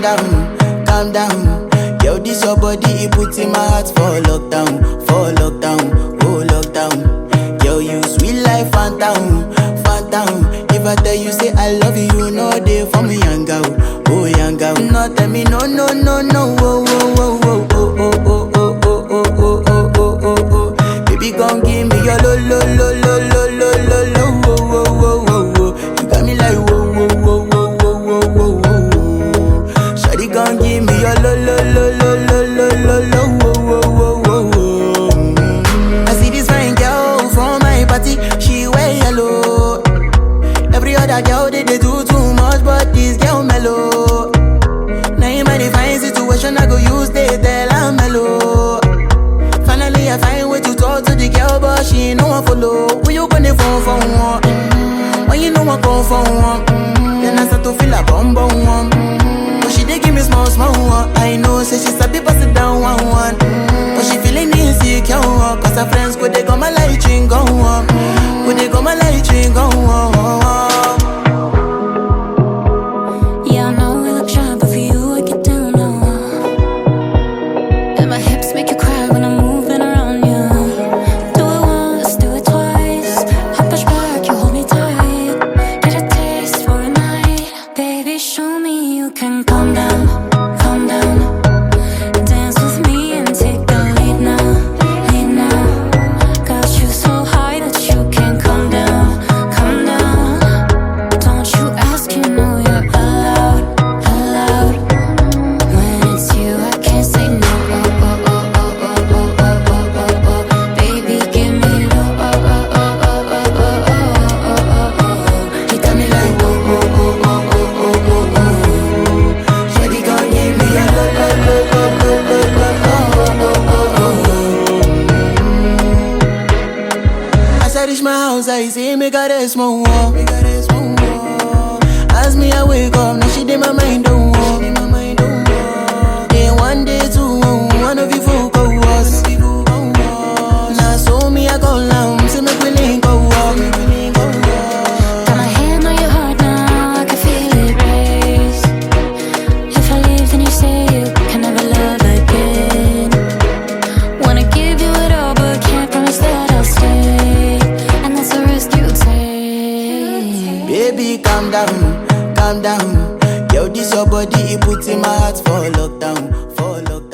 calm down. Yo, this your body, it puts in my heart for lockdown, oh lockdown. Yo, you sweet life, phantom, phantom. If I tell you say I love you, no day for me, young girl, oh young girl. No tell me no, no, no, no, oh, oh, oh, oh, oh, oh, oh, oh, oh, oh, oh, oh, oh, oh. Baby, gon' give me your lo, lo, lo, lo, lo, lo, lo, lo, oh, oh, oh, oh, oh. You got me like whoa, whoa, whoa, whoa, whoa, whoa, whoa, whoa. Shawty gon' give me your lo, lo, lo, lo, lo, lo, lo, lo, oh, oh, oh, oh, oh. I see this fine girl from my party, she wear yellow. Every other girl they do too much, but this girl mellow. Now in my divine situation, I go use they tell I'm mellow. Finally, I find way to talk to the girl, but she ain't no one follow. Who you gonna phone for one? When you know I come for one, then I start to feel a bum bum one. But she dey give me small small one. I know, say she sabi pass it down one one. But she feeling insecure, cause her friends go they go my light ring go on. Go they go my light ring go on. I say make her rest more. As me I wake up, now she did my mind don't walk. Day one, day two, one of you folk go us. Now so me I go down, say make we link go walk. Got my hand on your heart now, I can feel it race. If I leave then you say you can never love again. Wanna give you it all but can't promise that I'll stay. Baby, calm down, calm down. Yo, this your body, it puts in my heart for lockdown, for lockdown.